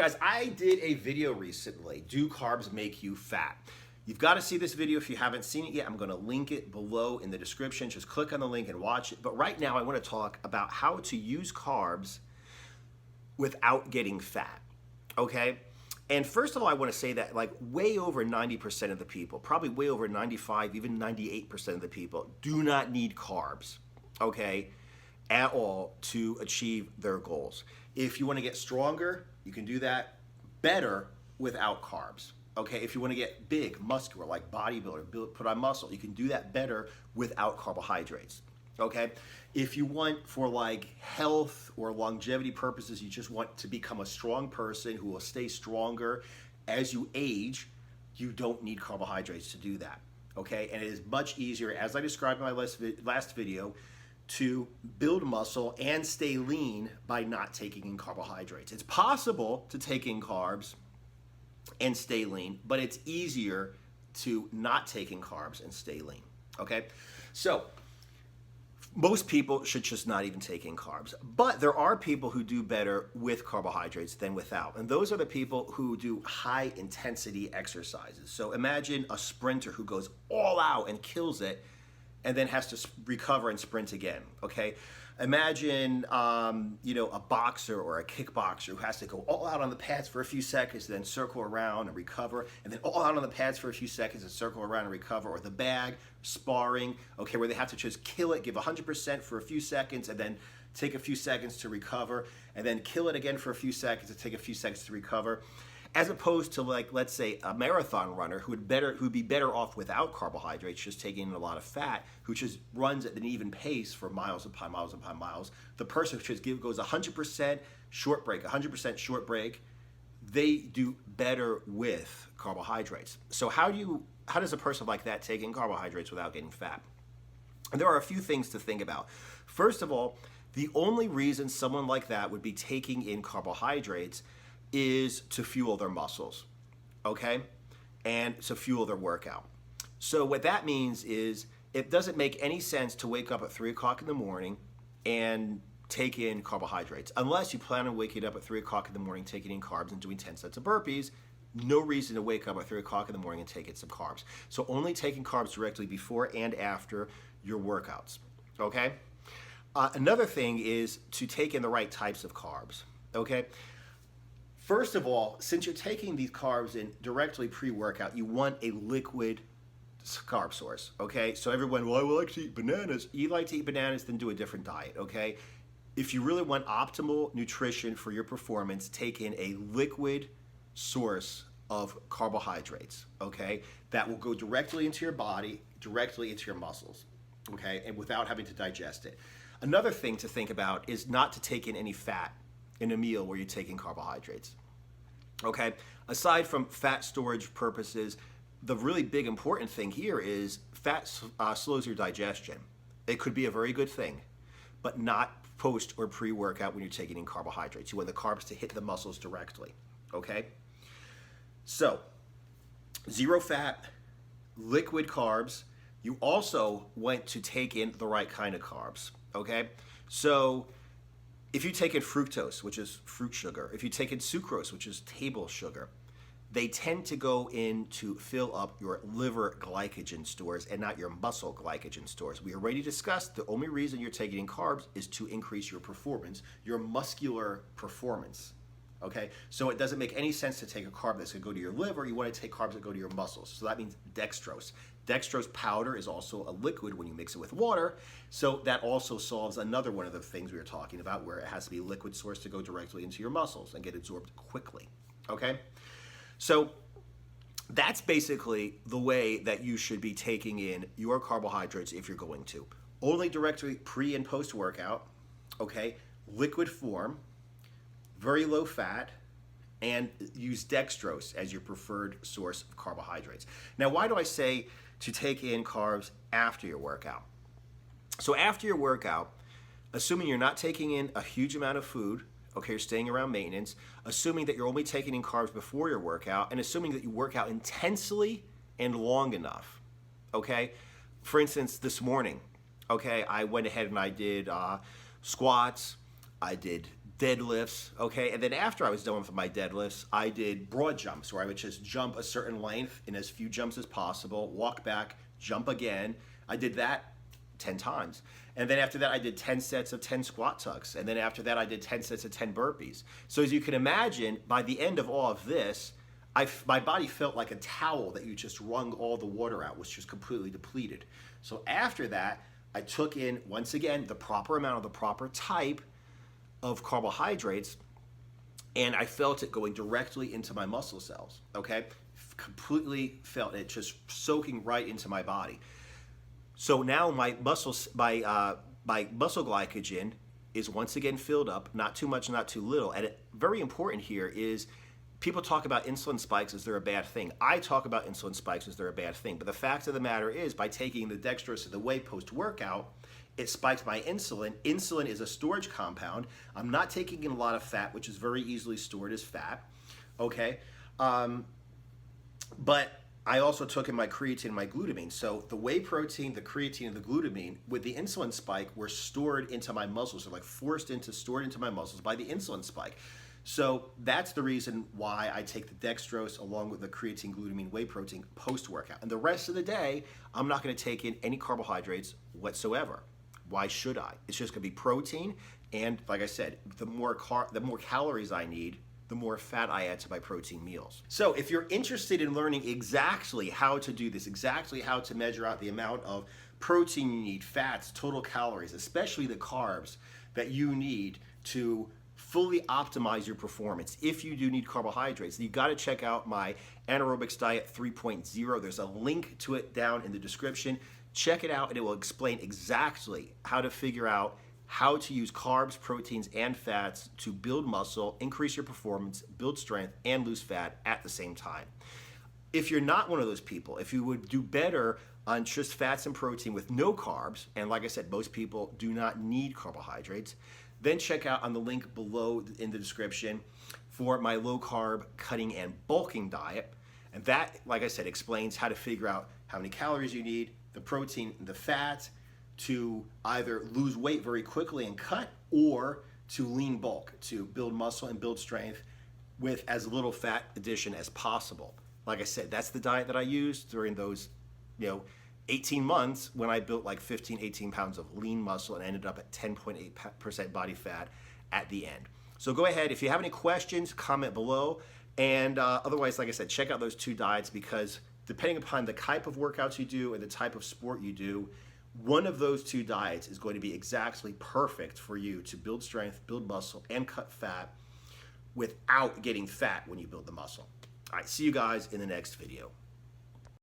Guys, I did a video recently, Do Carbs Make You Fat? You've got to see this video if you haven't seen it yet. I'm going to link it below in the description. Just click on the link and watch it. But right now I want to talk about how to use carbs without getting fat, okay? And first of all, I want to say that like way over 90% of the people, probably way over 95, even 98% of the people do not need carbs, okay, at all to achieve their goals. If you want to get stronger, you can do that better without carbs. Okay, if you want to get big, muscular, like bodybuilder, put on muscle, you can do that better without carbohydrates. Okay, if you want for like health or longevity purposes, you just want to become a strong person who will stay stronger as you age, you don't need carbohydrates to do that. Okay, and it is much easier, as I described in my last video, to build muscle and stay lean by not taking in carbohydrates. It's possible to take in carbs and stay lean, but it's easier to not take in carbs and stay lean, okay? So most people should just not even take in carbs, but there are people who do better with carbohydrates than without, and those are the people who do high intensity exercises. So imagine a sprinter who goes all out and kills it and then has to recover and sprint again, okay? Imagine, a boxer or a kickboxer who has to go all out on the pads for a few seconds, then circle around and recover, and then all out on the pads for a few seconds and circle around and recover, or the bag, sparring, okay, where they have to just kill it, give 100% for a few seconds, and then take a few seconds to recover, and then kill it again for a few seconds and take a few seconds to recover. As opposed to, like, let's say a marathon runner who'd be better off without carbohydrates, just taking in a lot of fat, who just runs at an even pace for miles upon miles upon miles. The person who just goes 100% short break, 100% short break, they do better with carbohydrates. So how does a person like that take in carbohydrates without getting fat? And there are a few things to think about. First of all, the only reason someone like that would be taking in carbohydrates is to fuel their muscles, okay? And to fuel their workout. So what that means is it doesn't make any sense to wake up at 3 o'clock in the morning and take in carbohydrates. Unless you plan on waking up at 3 o'clock in the morning, taking in carbs and doing 10 sets of burpees, no reason to wake up at 3 o'clock in the morning and take in some carbs. So only taking carbs directly before and after your workouts, okay? Another thing is to take in the right types of carbs, okay? First of all, since you're taking these carbs in directly pre-workout, you want a liquid carb source, okay? So everyone, well, I like to eat bananas. You like to eat bananas, then do a different diet, okay? If you really want optimal nutrition for your performance, take in a liquid source of carbohydrates, okay? That will go directly into your body, directly into your muscles, okay? And without having to digest it. Another thing to think about is not to take in any fat in a meal where you're taking carbohydrates, okay? Aside from fat storage purposes, the really big important thing here is fat slows your digestion. It could be a very good thing, but not post or pre-workout when you're taking in carbohydrates. You want the carbs to hit the muscles directly, okay? So, zero fat, liquid carbs. You also want to take in the right kind of carbs, okay? So, if you take in fructose, which is fruit sugar, if you take in sucrose, which is table sugar, they tend to go in to fill up your liver glycogen stores and not your muscle glycogen stores. We already discussed the only reason you're taking in carbs is to increase your performance, your muscular performance, okay? So it doesn't make any sense to take a carb that's gonna go to your liver. You wanna take carbs that go to your muscles. So that means dextrose. Dextrose powder is also a liquid when you mix it with water. So that also solves another one of the things we were talking about where it has to be a liquid source to go directly into your muscles and get absorbed quickly, okay? So that's basically the way that you should be taking in your carbohydrates if you're going to. Only directly pre and post workout, okay? Liquid form, very low fat, and use dextrose as your preferred source of carbohydrates. Now, why do I say to take in carbs after your workout? So after your workout, assuming you're not taking in a huge amount of food, okay, you're staying around maintenance, assuming that you're only taking in carbs before your workout, and assuming that you work out intensely and long enough, okay? For instance, this morning, okay, I went ahead and I did squats, I did deadlifts, okay? And then after I was done with my deadlifts, I did broad jumps where I would just jump a certain length in as few jumps as possible, walk back, jump again. I did that 10 times. And then after that, I did 10 sets of 10 squat tucks. And then after that, I did 10 sets of 10 burpees. So as you can imagine, by the end of all of this, my body felt like a towel that you just wrung all the water out, which was completely depleted. So after that, I took in, once again, the proper amount of the proper type of carbohydrates, and I felt it going directly into my muscle cells, okay? Completely felt it just soaking right into my body. So now my muscle glycogen is once again filled up, not too much, not too little. And very important here is people talk about insulin spikes as they're a bad thing. I talk about insulin spikes as they're a bad thing. But the fact of the matter is, by taking the dextrose of the whey post-workout, it spikes my insulin. Insulin is a storage compound. I'm not taking in a lot of fat, which is very easily stored as fat, okay? But I also took in my creatine and my glutamine. So the whey protein, the creatine, and the glutamine with the insulin spike were stored into my muscles. They're like stored into my muscles by the insulin spike. So that's the reason why I take the dextrose along with the creatine, glutamine, whey protein post-workout. And the rest of the day, I'm not going to take in any carbohydrates whatsoever. Why should I? It's just going to be protein, and like I said, the more calories I need, the more fat I add to my protein meals. So if you're interested in learning exactly how to do this, exactly how to measure out the amount of protein you need, fats, total calories, especially the carbs that you need to fully optimize your performance. If you do need carbohydrates, you got to check out my Anaerobics Diet 3.0. There's a link to it down in the description. Check it out and it will explain exactly how to figure out how to use carbs, proteins, and fats to build muscle, increase your performance, build strength, and lose fat at the same time. If you're not one of those people, if you would do better on just fats and protein with no carbs, and like I said, most people do not need carbohydrates, then check out on the link below in the description for my low carb cutting and bulking diet. And that, like I said, explains how to figure out how many calories you need, the protein, the fat, to either lose weight very quickly and cut, or to lean bulk, to build muscle and build strength with as little fat addition as possible. Like I said, that's the diet that I used during those, 18 months when I built like 15, 18 pounds of lean muscle and ended up at 10.8% body fat at the end. So go ahead, if you have any questions, comment below. And otherwise, like I said, check out those two diets, because depending upon the type of workouts you do and the type of sport you do, one of those two diets is going to be exactly perfect for you to build strength, build muscle, and cut fat without getting fat when you build the muscle. All right, see you guys in the next video.